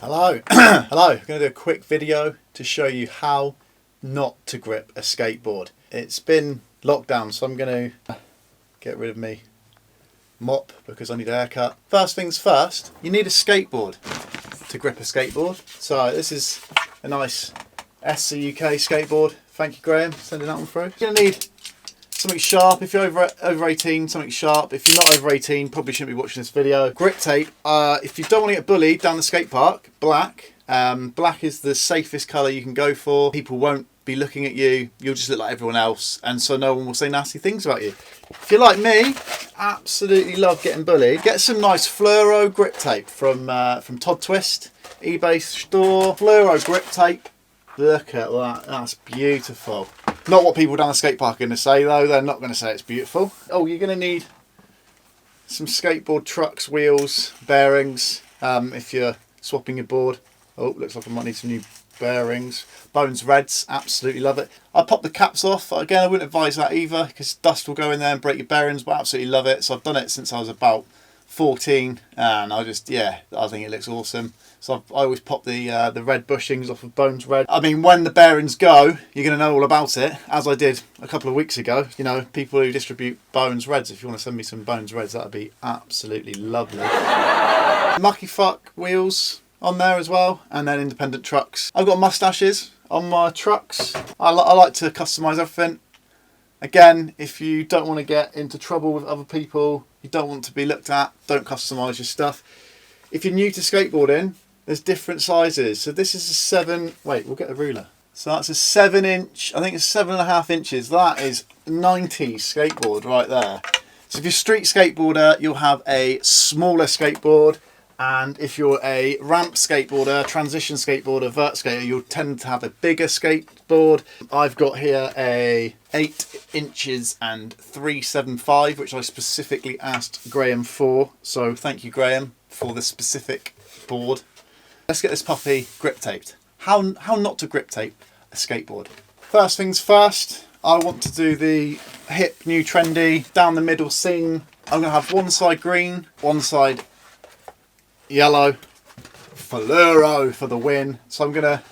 Hello, hello. I'm going to do a quick video to show you how not to grip a skateboard. It's been lockdown, so I'm going to get rid of me mop because I need a haircut. First things first, you need a skateboard to grip a skateboard. So this is a nice SCUK skateboard. Thank you, Graham, sending that one through. You're going to need something sharp. If you're over 18, something sharp. If you're not over 18, probably shouldn't be watching this video. Grip tape. If you don't want to get bullied down the skate park, black. Black is the safest colour you can go for. People won't be looking at you. You'll just look like everyone else, and so no one will say nasty things about you. If you're like me, absolutely love getting bullied, get some nice fluoro grip tape from Todd Twist, eBay store. Fluoro grip tape. Look at that. That's beautiful. Not what people down the skate park are going to say though. They're not going to say it's beautiful. Oh, you're going to need some skateboard trucks, wheels, bearings. If you're swapping your board. Oh, looks like I might need some new bearings. Bones Reds, absolutely love it. I pop the caps off. Again, I wouldn't advise that either because dust will go in there and break your bearings, but I absolutely love it. So I've done it since I was about 14 and I think it looks awesome. So I always pop the red bushings off of Bones Red. I mean, when the bearings go, you're going to know all about it, as I did a couple of weeks ago. You know, people who distribute Bones Reds, if you want to send me some Bones Reds, that would be absolutely lovely. Mucky Fuck wheels on there as well, and then independent trucks. I've got mustaches on my trucks. I like to customise everything. Again, if you don't want to get into trouble with other people, you don't want to be looked at, don't customise your stuff. If you're new to skateboarding, there's different sizes. So this is a 7, wait, we'll get a ruler. So that's a 7-inch, I think it's 7.5 inches. That is 90s skateboard right there. So if you're a street skateboarder, you'll have a smaller skateboard. And if you're a ramp skateboarder, transition skateboarder, vert skater, you'll tend to have a bigger skateboard. I've got here a 8 inches and 375, which I specifically asked Graham for. So thank you, Graham, for the specific board. Let's get this puppy grip taped. How not to grip tape a skateboard. First things first, I want to do the hip, new trendy, down the middle seam. I'm going to have one side green, one side yellow, fluoro for the win. So I'm going to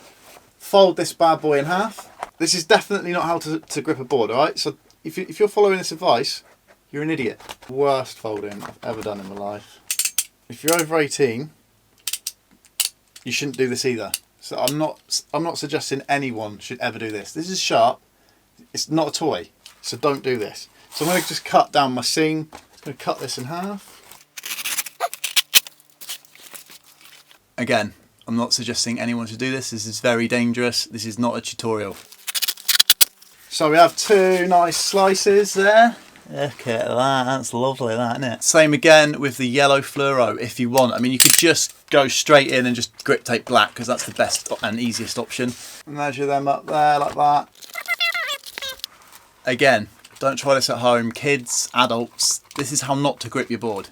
fold this bad boy in half. This is definitely not how to grip a board, alright? So if you're following this advice, you're an idiot. Worst folding I've ever done in my life. If you're over 18, you shouldn't do this either. So I'm not suggesting anyone should ever do this. This is sharp. It's not a toy. So don't do this. So I'm going to just cut down my seam. I'm going to cut this in half. Again, I'm not suggesting anyone should do this. This is very dangerous. This is not a tutorial. So we have 2 nice slices there. Look at that, that's lovely, that, isn't it? Same again with the yellow fluoro if you want. I mean, you could just go straight in and just grip tape black because that's the best and easiest option. Measure them up there like that. Again, don't try this at home. Kids, adults, this is how not to grip your board.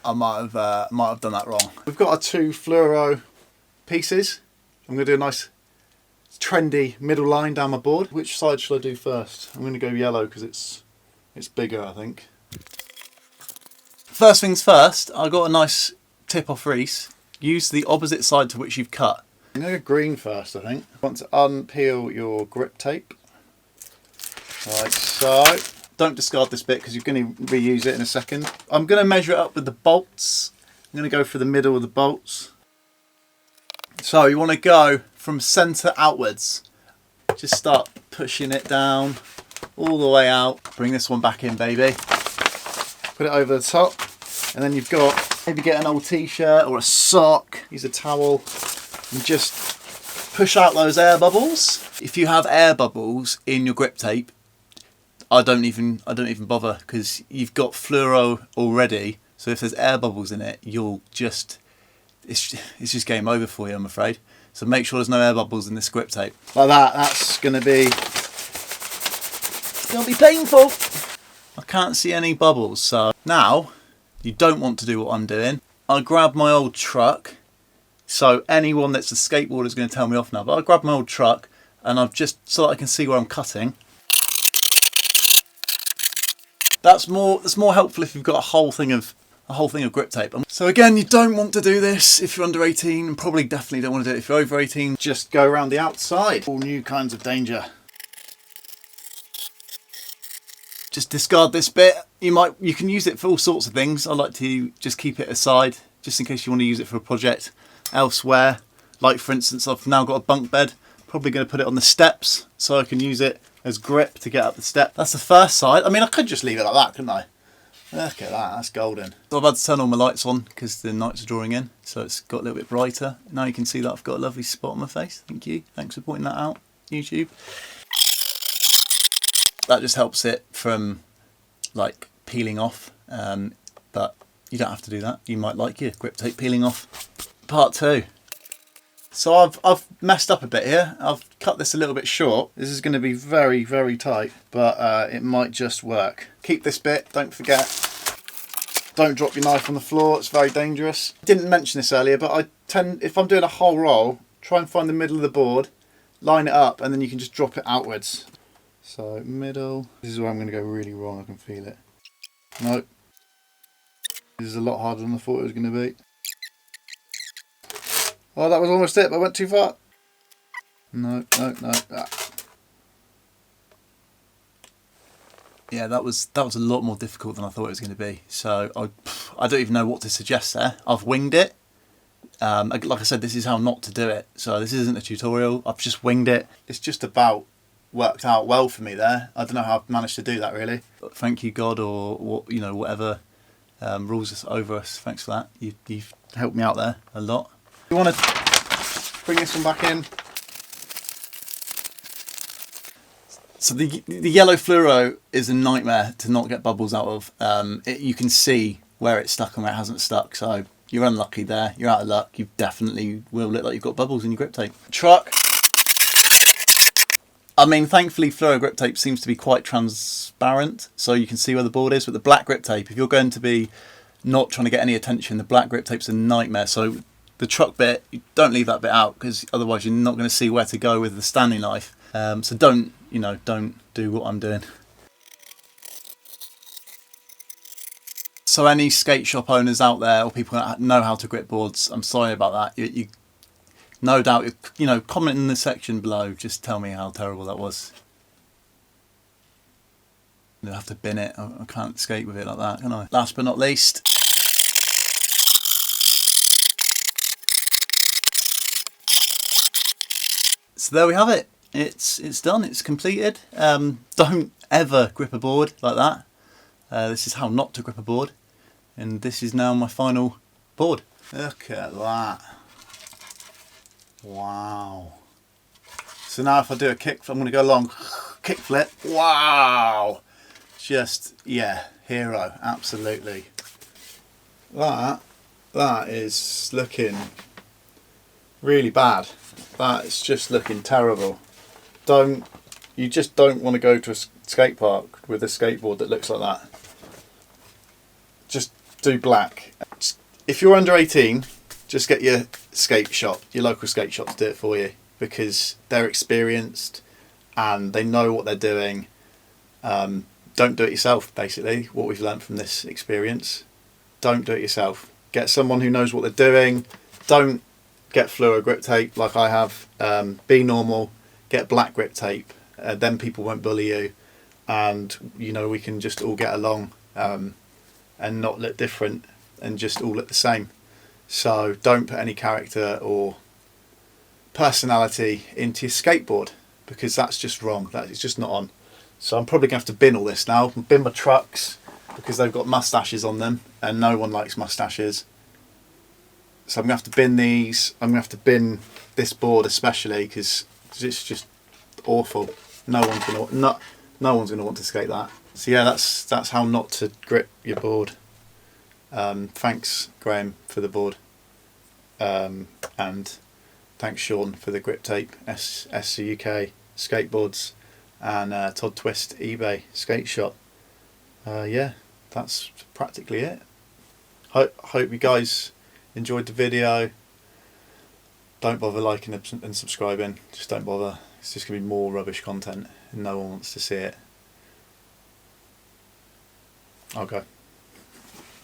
I might have done that wrong. We've got our 2 fluoro pieces. I'm going to do a nice trendy middle line down my board. Which side shall I do first? I'm going to go yellow because it's bigger, I think. First things first, I got a nice tip off Reese. Use the opposite side to which you've cut. I'm going to go green first, I think. Want to unpeel your grip tape. Like so. Don't discard this bit because you're going to reuse it in a second. I'm going to measure it up with the bolts. I'm going to go for the middle of the bolts. So you want to go from centre outwards. Just start pushing it down all the way out. Bring this one back in, baby. Put it over the top. And then you've got, maybe get an old t-shirt or a sock. Use a towel and just push out those air bubbles. If you have air bubbles in your grip tape, I don't even bother because you've got fluoro already. So if there's air bubbles in it, it's just game over for you, I'm afraid. So make sure there's no air bubbles in this grip tape. Like that, it's gonna be painful. I can't see any bubbles, so now you don't want to do what I'm doing. I grab my old truck. So anyone that's a skateboarder is going to tell me off now, but I grab my old truck and I've just, so that I can see where I'm cutting. That's more helpful if you've got a whole thing of a whole thing of grip tape. So again, you don't want to do this if you're under 18, and probably definitely don't want to do it if you're over 18. Just go around the outside. All new kinds of danger. Just discard this bit. You can use it for all sorts of things. I like to just keep it aside, just in case you want to use it for a project elsewhere. Like for instance, I've now got a bunk bed. Probably going to put it on the steps so I can use it as grip to get up the step. That's the first side. I mean, I could just leave it like that, couldn't I? Look at that, that's golden. So I've had to turn all my lights on because the nights are drawing in, so it's got a little bit brighter. Now you can see that I've got a lovely spot on my face. Thank you. Thanks for pointing that out, YouTube. That just helps it from like peeling off, but you don't have to do that. You might like your grip tape peeling off. Part 2. So I've messed up a bit here. I've cut this a little bit short. This is going to be very, very tight, but it might just work. Keep this bit, don't forget. Don't drop your knife on the floor, it's very dangerous. I didn't mention this earlier, but if I'm doing a whole roll, try and find the middle of the board, line it up, and then you can just drop it outwards. So middle, this is where I'm going to go really wrong, I can feel it. Nope. This is a lot harder than I thought it was going to be. Oh, that was almost it, but I went too far. No. Yeah, that was a lot more difficult than I thought it was going to be. So I don't even know what to suggest there. I've winged it. Like I said, this is how not to do it. So this isn't a tutorial. I've just winged it. It's just about worked out well for me there. I don't know how I've managed to do that really. But thank you, God, or what, whatever rules us over us. Thanks for that. You've helped me out there a lot. You want to bring this one back in. So the yellow fluoro is a nightmare to not get bubbles out of. You can see where it's stuck and where it hasn't stuck. So you're unlucky there. You're out of luck. You definitely will look like you've got bubbles in your grip tape. Truck. I mean, thankfully fluoro grip tape seems to be quite transparent, so you can see where the board is. With the black grip tape, if you're going to be not trying to get any attention, the black grip tape's a nightmare. So the truck bit, you don't leave that bit out because otherwise you're not going to see where to go with the standing knife. So don't do what I'm doing. So any skate shop owners out there or people that know how to grip boards, I'm sorry about that. You no doubt, comment in the section below. Just tell me how terrible that was. You'll have to bin it. I can't skate with it like that, can I? Last but not least. So there we have it. It's done. It's completed. Don't ever grip a board like that. This is how not to grip a board, and this is now my final board. Look at that! Wow. So now if I do a kick, I'm going to go long kick flip. Wow! Just hero. Absolutely. That is looking really bad. That's just looking terrible. You just don't want to go to a skate park with a skateboard that looks like that. Just do black. If you're under 18, just get your local skate shop to do it for you, because they're experienced and they know what they're doing. Don't do it yourself, basically, what we've learned from this experience. Don't do it yourself. Get someone who knows what they're doing. Don't get fluoro grip tape like I have. Be normal. Get black grip tape. Then people won't bully you, and we can just all get along and not look different and just all look the same. So don't put any character or personality into your skateboard, because that's just wrong. It's just not on. So I'm probably going to have to bin all this now. Bin my trucks because they've got mustaches on them and no one likes mustaches. So I'm going to have to bin these. I'm going to have to bin this board especially because it's just awful. No one's going to want to skate that. So yeah, that's how not to grip your board. Thanks Graham for the board, and thanks Sean for the grip tape. SCUK Skateboards and Todd Twist eBay Skate Shop. Yeah, that's practically it. Hope you guys enjoyed the video. Don't bother liking and subscribing. Just don't bother. It's just going to be more rubbish content and no one wants to see it. Okay.